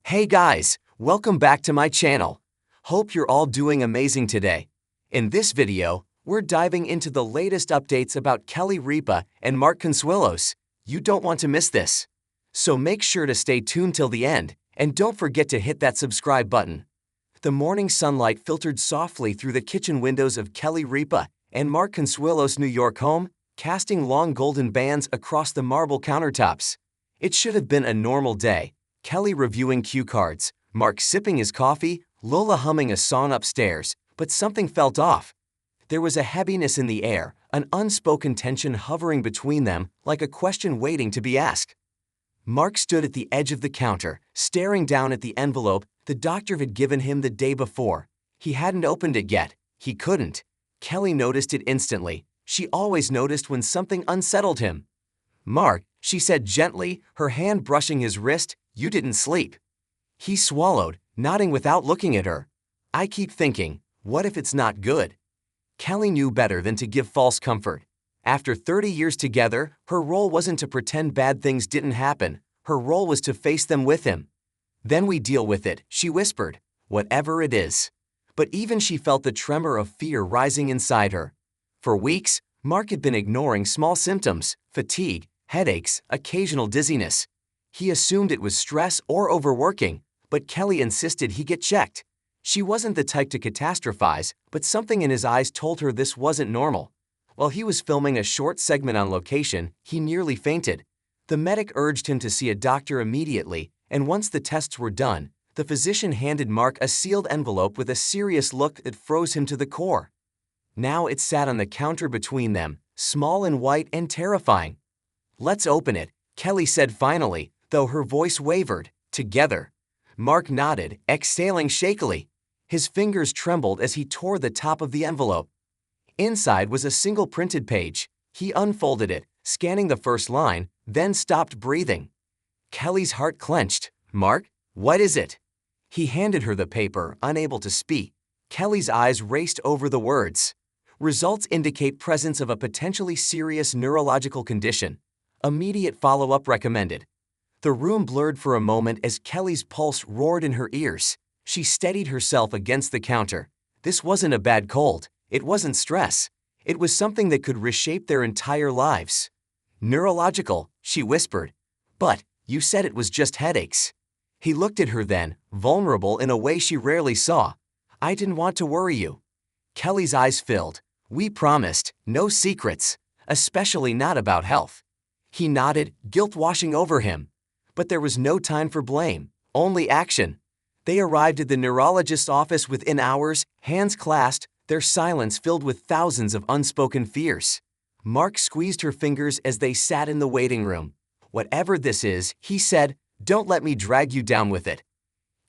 Hey guys, welcome back to my channel. Hope you're all doing amazing today. In this video, we're diving into the latest updates about Kelly Ripa and Mark Consuelos. You don't want to miss this. So make sure to stay tuned till the end, and don't forget to hit that subscribe button. The morning sunlight filtered softly through the kitchen windows of Kelly Ripa and Mark Consuelos' New York home, casting long golden bands across the marble countertops. It should have been a normal day. Kelly reviewing cue cards, Mark sipping his coffee, Lola humming a song upstairs, but something felt off. There was a heaviness in the air, an unspoken tension hovering between them like a question waiting to be asked. Mark stood at the edge of the counter, staring down at the envelope the doctor had given him the day before. He hadn't opened it yet. He couldn't. Kelly noticed it instantly. She always noticed when something unsettled him. "Mark," she said gently, her hand brushing his wrist, "you didn't sleep." He swallowed, nodding without looking at her. "I keep thinking, what if it's not good?" Kelly knew better than to give false comfort. After 30 years together, her role wasn't to pretend bad things didn't happen. Her role was to face them with him. "Then we deal with it," she whispered, "whatever it is." But even she felt the tremor of fear rising inside her. For weeks, Mark had been ignoring small symptoms, fatigue, headaches, occasional dizziness. He assumed it was stress or overworking, but Kelly insisted he get checked. She wasn't the type to catastrophize, but something in his eyes told her this wasn't normal. While he was filming a short segment on location, he nearly fainted. The medic urged him to see a doctor immediately, and once the tests were done, the physician handed Mark a sealed envelope with a serious look that froze him to the core. Now it sat on the counter between them, small and white and terrifying. "Let's open it," Kelly said finally, though her voice wavered. "Together." Mark nodded, exhaling shakily. His fingers trembled as he tore the top of the envelope. Inside was a single printed page. He unfolded it, scanning the first line, then stopped breathing. Kelly's heart clenched. "Mark, what is it?" He handed her the paper, unable to speak. Kelly's eyes raced over the words. "Results indicate presence of a potentially serious neurological condition. Immediate follow-up recommended." The room blurred for a moment as Kelly's pulse roared in her ears. She steadied herself against the counter. This wasn't a bad cold. It wasn't stress. It was something that could reshape their entire lives. "Neurological," she whispered. "But you said it was just headaches." He looked at her then, vulnerable in a way she rarely saw. "I didn't want to worry you." Kelly's eyes filled. "We promised, no secrets, especially not about health." He nodded, guilt washing over him. But there was no time for blame, only action. They arrived at the neurologist's office within hours, hands clasped, their silence filled with thousands of unspoken fears. Mark squeezed her fingers as they sat in the waiting room. "Whatever this is," he said, "don't let me drag you down with it."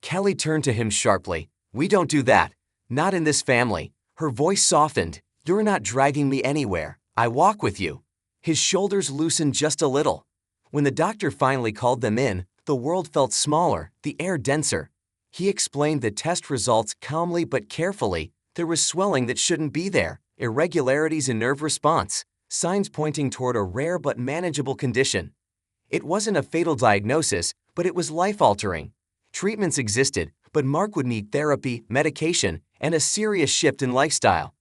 Kelly turned to him sharply. "We don't do that. Not in this family." Her voice softened. "You're not dragging me anywhere. I walk with you." His shoulders loosened just a little. When the doctor finally called them in, the world felt smaller, the air denser. He explained the test results calmly but carefully. There was swelling that shouldn't be there, irregularities in nerve response, signs pointing toward a rare but manageable condition. It wasn't a fatal diagnosis, but it was life-altering. Treatments existed, but Mark would need therapy, medication, and a serious shift in lifestyle.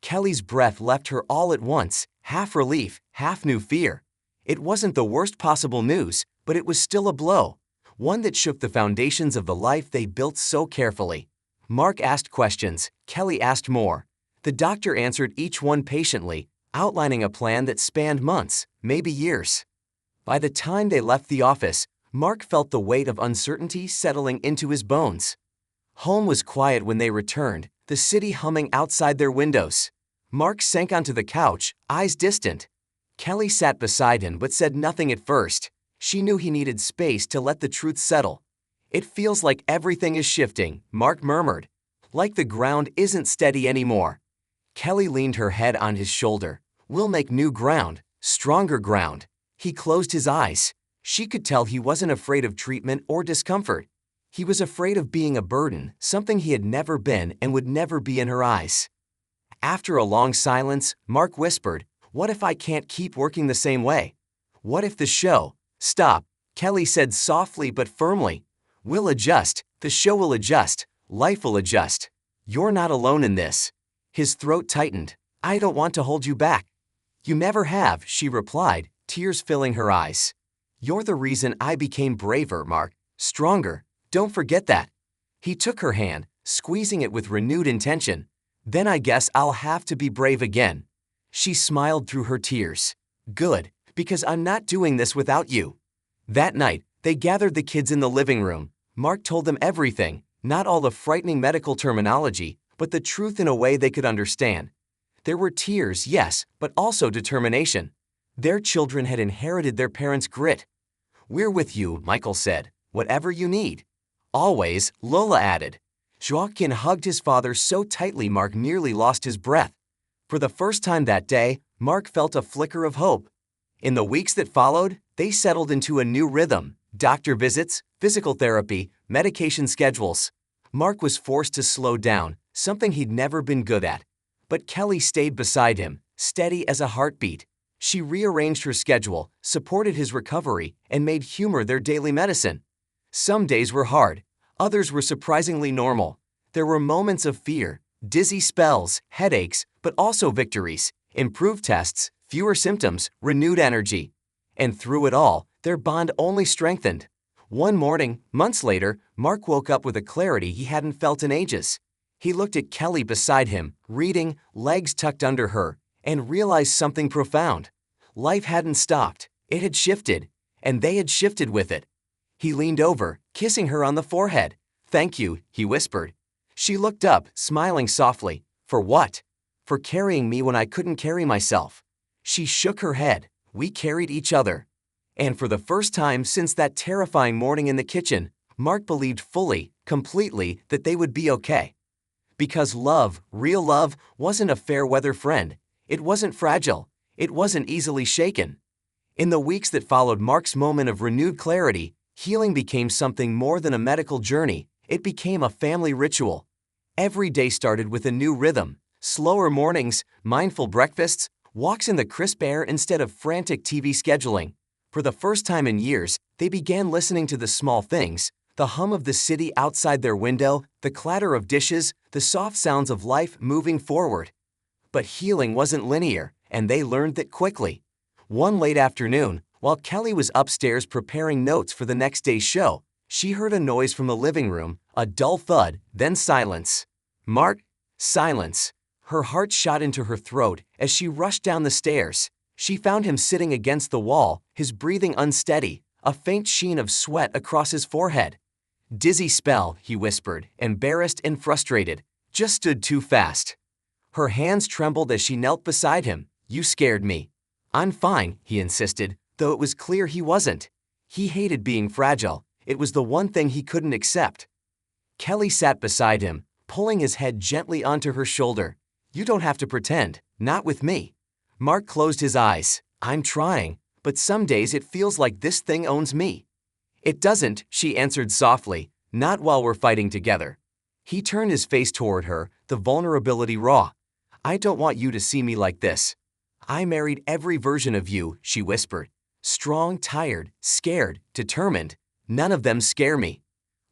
Kelly's breath left her all at once, half relief, half new fear. It wasn't the worst possible news, but it was still a blow, one that shook the foundations of the life they built so carefully. Mark asked questions, Kelly asked more. The doctor answered each one patiently, outlining a plan that spanned months, maybe years. By the time they left the office, Mark felt the weight of uncertainty settling into his bones. Home was quiet when they returned, the city humming outside their windows. Mark sank onto the couch, eyes distant. Kelly sat beside him but said nothing at first. She knew he needed space to let the truth settle. "It feels like everything is shifting," Mark murmured. "Like the ground isn't steady anymore." Kelly leaned her head on his shoulder. "We'll make new ground, stronger ground." He closed his eyes. She could tell he wasn't afraid of treatment or discomfort. He was afraid of being a burden, something he had never been and would never be in her eyes. After a long silence, Mark whispered, "What if I can't keep working the same way? What if the show?" "Stop," Kelly said softly but firmly. We'll adjust, the show will adjust, life will adjust. You're not alone in this. His throat tightened. I don't want to hold you back. You never have, she replied, tears filling her eyes. You're the reason I became braver, Mark. Stronger. Don't forget that. He took her hand, squeezing it with renewed intention. Then I guess I'll have to be brave again. She smiled through her tears. Good, because I'm not doing this without you. That night, they gathered the kids in the living room. Mark told them everything, not all the frightening medical terminology, but the truth in a way they could understand. There were tears, yes, but also determination. Their children had inherited their parents' grit. We're with you, Michael said. Whatever you need. Always, Lola added. Joaquin hugged his father so tightly Mark nearly lost his breath. For the first time that day, Mark felt a flicker of hope. In the weeks that followed, they settled into a new rhythm. Doctor visits, physical therapy, medication schedules. Mark was forced to slow down, something he'd never been good at. But Kelly stayed beside him, steady as a heartbeat. She rearranged her schedule, supported his recovery, and made humor their daily medicine. Some days were hard, others were surprisingly normal. There were moments of fear, dizzy spells, headaches, but also victories, improved tests, fewer symptoms, renewed energy. And through it all, their bond only strengthened. One morning, months later, Mark woke up with a clarity he hadn't felt in ages. He looked at Kelly beside him, reading, legs tucked under her, and realized something profound. Life hadn't stopped, it had shifted, and they had shifted with it. He leaned over, kissing her on the forehead. Thank you, he whispered. She looked up, smiling softly. For what? For carrying me when I couldn't carry myself. She shook her head. We carried each other. And for the first time since that terrifying morning in the kitchen, Mark believed fully, completely, that they would be okay. Because love, real love, wasn't a fair-weather friend. It wasn't fragile. It wasn't easily shaken. In the weeks that followed Mark's moment of renewed clarity, healing became something more than a medical journey. It became a family ritual. Every day started with a new rhythm. Slower mornings, mindful breakfasts, walks in the crisp air instead of frantic TV scheduling. For the first time in years, they began listening to the small things, the hum of the city outside their window, the clatter of dishes, the soft sounds of life moving forward. But healing wasn't linear, and they learned that quickly. One late afternoon, while Kelly was upstairs preparing notes for the next day's show, she heard a noise from the living room, a dull thud, then silence. Mark? Silence. Her heart shot into her throat as she rushed down the stairs. She found him sitting against the wall, his breathing unsteady, a faint sheen of sweat across his forehead. Dizzy spell, he whispered, embarrassed and frustrated. Just stood too fast. Her hands trembled as she knelt beside him. You scared me. I'm fine, he insisted, though it was clear he wasn't. He hated being fragile. It was the one thing he couldn't accept. Kelly sat beside him, pulling his head gently onto her shoulder. You don't have to pretend, not with me. Mark closed his eyes. I'm trying, but some days it feels like this thing owns me. It doesn't, she answered softly, not while we're fighting together. He turned his face toward her, the vulnerability raw. I don't want you to see me like this. I married every version of you, she whispered. Strong, tired, scared, determined. None of them scare me.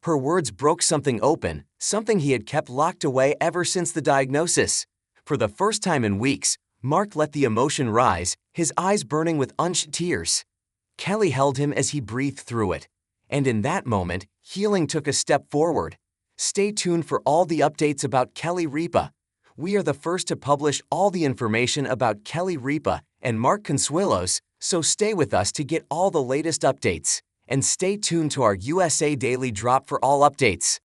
Her words broke something open, something he had kept locked away ever since the diagnosis. For the first time in weeks, Mark let the emotion rise, his eyes burning with unshed tears. Kelly held him as he breathed through it. And in that moment, healing took a step forward. Stay tuned for all the updates about Kelly Ripa. We are the first to publish all the information about Kelly Ripa and Mark Consuelos, so stay with us to get all the latest updates. And stay tuned to our USA Daily Drop for all updates.